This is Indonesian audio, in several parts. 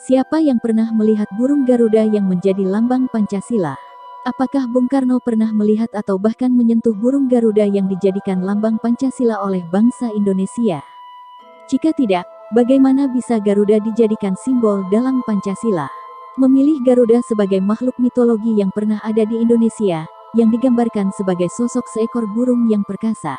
Siapa yang pernah melihat burung Garuda yang menjadi lambang Pancasila? Apakah Bung Karno pernah melihat atau bahkan menyentuh burung Garuda yang dijadikan lambang Pancasila oleh bangsa Indonesia? Jika tidak, bagaimana bisa Garuda dijadikan simbol dalam Pancasila? Memilih Garuda sebagai makhluk mitologi yang pernah ada di Indonesia, yang digambarkan sebagai sosok seekor burung yang perkasa.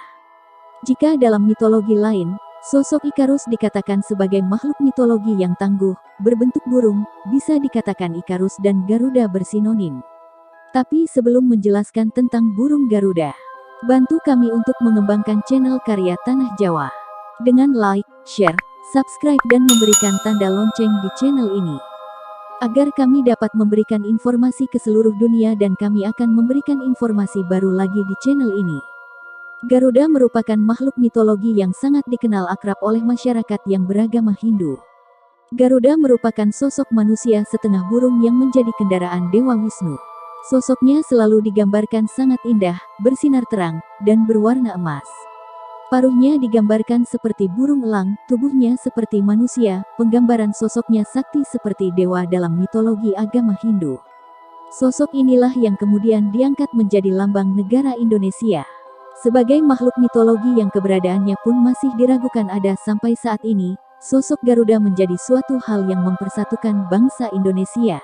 Jika dalam mitologi lain, sosok Ikarus dikatakan sebagai makhluk mitologi yang tangguh, berbentuk burung, bisa dikatakan Ikarus dan Garuda bersinonim. Tapi sebelum menjelaskan tentang burung Garuda, bantu kami untuk mengembangkan channel Karya Tanah Jawa dengan like, share, subscribe dan memberikan tanda lonceng di channel ini, agar kami dapat memberikan informasi ke seluruh dunia dan kami akan memberikan informasi baru lagi di channel ini. Garuda merupakan makhluk mitologi yang sangat dikenal akrab oleh masyarakat yang beragama Hindu. Garuda merupakan sosok manusia setengah burung yang menjadi kendaraan Dewa Wisnu. Sosoknya selalu digambarkan sangat indah, bersinar terang, dan berwarna emas. Paruhnya digambarkan seperti burung elang, tubuhnya seperti manusia, penggambaran sosoknya sakti seperti dewa dalam mitologi agama Hindu. Sosok inilah yang kemudian diangkat menjadi lambang negara Indonesia. Sebagai makhluk mitologi yang keberadaannya pun masih diragukan ada sampai saat ini, sosok Garuda menjadi suatu hal yang mempersatukan bangsa Indonesia.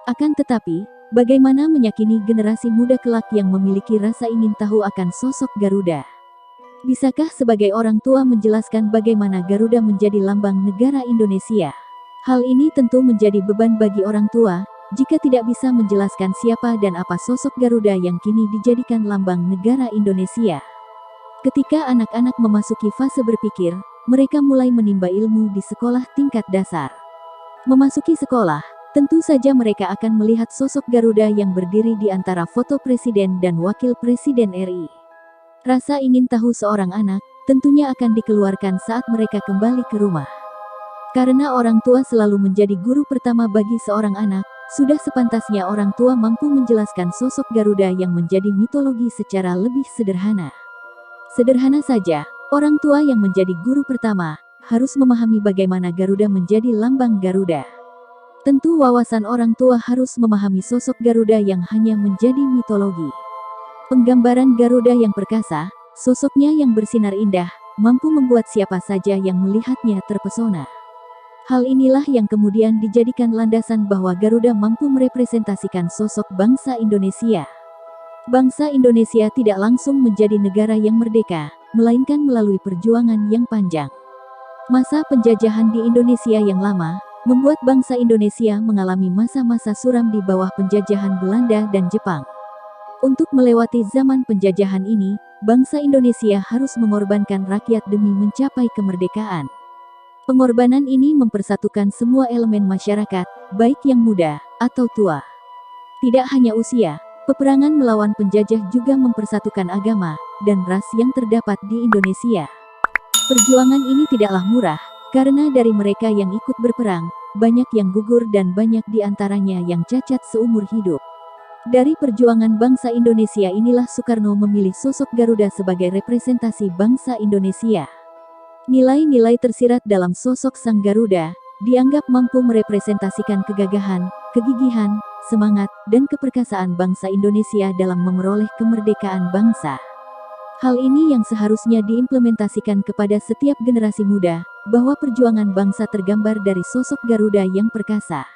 Akan tetapi, bagaimana meyakini generasi muda kelak yang memiliki rasa ingin tahu akan sosok Garuda? Bisakah sebagai orang tua menjelaskan bagaimana Garuda menjadi lambang negara Indonesia? Hal ini tentu menjadi beban bagi orang tua, jika tidak bisa menjelaskan siapa dan apa sosok Garuda yang kini dijadikan lambang negara Indonesia. Ketika anak-anak memasuki fase berpikir, mereka mulai menimba ilmu di sekolah tingkat dasar. Memasuki sekolah, tentu saja mereka akan melihat sosok Garuda yang berdiri di antara foto presiden dan wakil presiden RI. Rasa ingin tahu seorang anak, tentunya akan dikeluarkan saat mereka kembali ke rumah. Karena orang tua selalu menjadi guru pertama bagi seorang anak, sudah sepantasnya orang tua mampu menjelaskan sosok Garuda yang menjadi mitologi secara lebih sederhana. Sederhana saja, orang tua yang menjadi guru pertama, harus memahami bagaimana Garuda menjadi lambang Garuda. Tentu wawasan orang tua harus memahami sosok Garuda yang hanya menjadi mitologi. Penggambaran Garuda yang perkasa, sosoknya yang bersinar indah, mampu membuat siapa saja yang melihatnya terpesona. Hal inilah yang kemudian dijadikan landasan bahwa Garuda mampu merepresentasikan sosok bangsa Indonesia. Bangsa Indonesia tidak langsung menjadi negara yang merdeka, melainkan melalui perjuangan yang panjang. Masa penjajahan di Indonesia yang lama, membuat bangsa Indonesia mengalami masa-masa suram di bawah penjajahan Belanda dan Jepang. Untuk melewati zaman penjajahan ini, bangsa Indonesia harus mengorbankan rakyat demi mencapai kemerdekaan. Pengorbanan ini mempersatukan semua elemen masyarakat, baik yang muda atau tua. Tidak hanya usia, peperangan melawan penjajah juga mempersatukan agama dan ras yang terdapat di Indonesia. Perjuangan ini tidaklah murah, karena dari mereka yang ikut berperang, banyak yang gugur dan banyak di antaranya yang cacat seumur hidup. Dari perjuangan bangsa Indonesia inilah Soekarno memilih sosok Garuda sebagai representasi bangsa Indonesia. Nilai-nilai tersirat dalam sosok Sang Garuda, dianggap mampu merepresentasikan kegagahan, kegigihan, semangat, dan keperkasaan bangsa Indonesia dalam memperoleh kemerdekaan bangsa. Hal ini yang seharusnya diimplementasikan kepada setiap generasi muda, bahwa perjuangan bangsa tergambar dari sosok Garuda yang perkasa.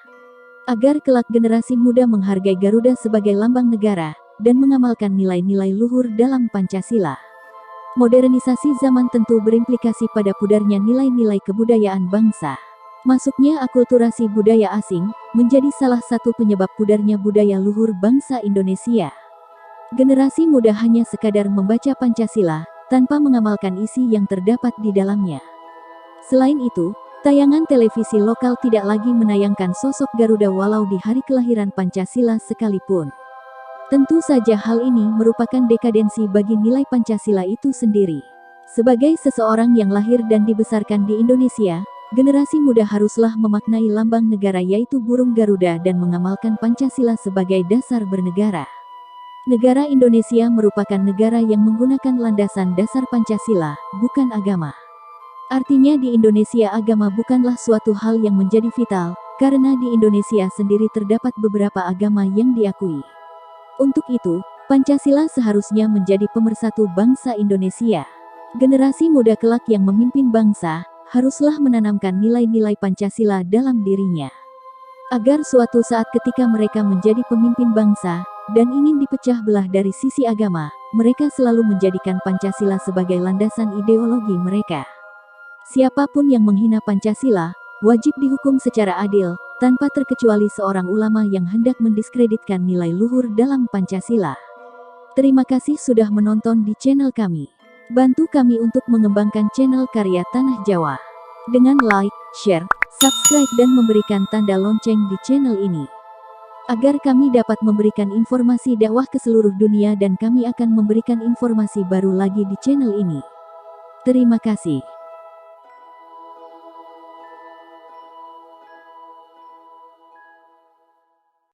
Agar kelak generasi muda menghargai Garuda sebagai lambang negara, dan mengamalkan nilai-nilai luhur dalam Pancasila. Modernisasi zaman tentu berimplikasi pada pudarnya nilai-nilai kebudayaan bangsa. Masuknya akulturasi budaya asing, menjadi salah satu penyebab pudarnya budaya luhur bangsa Indonesia. Generasi muda hanya sekadar membaca Pancasila, tanpa mengamalkan isi yang terdapat di dalamnya. Selain itu, tayangan televisi lokal tidak lagi menayangkan sosok Garuda walau di hari kelahiran Pancasila sekalipun. Tentu saja hal ini merupakan dekadensi bagi nilai Pancasila itu sendiri. Sebagai seseorang yang lahir dan dibesarkan di Indonesia, generasi muda haruslah memaknai lambang negara yaitu burung Garuda dan mengamalkan Pancasila sebagai dasar bernegara. Negara Indonesia merupakan negara yang menggunakan landasan dasar Pancasila, bukan agama. Artinya di Indonesia agama bukanlah suatu hal yang menjadi vital, karena di Indonesia sendiri terdapat beberapa agama yang diakui. Untuk itu, Pancasila seharusnya menjadi pemersatu bangsa Indonesia. Generasi muda kelak yang memimpin bangsa, haruslah menanamkan nilai-nilai Pancasila dalam dirinya. Agar suatu saat ketika mereka menjadi pemimpin bangsa, dan ingin dipecah belah dari sisi agama, mereka selalu menjadikan Pancasila sebagai landasan ideologi mereka. Siapapun yang menghina Pancasila, wajib dihukum secara adil, tanpa terkecuali seorang ulama yang hendak mendiskreditkan nilai luhur dalam Pancasila. Terima kasih sudah menonton di channel kami. Bantu kami untuk mengembangkan channel Karya Tanah Jawa dengan like, share, subscribe dan memberikan tanda lonceng di channel ini, agar kami dapat memberikan informasi dakwah ke seluruh dunia dan kami akan memberikan informasi baru lagi di channel ini. Terima kasih.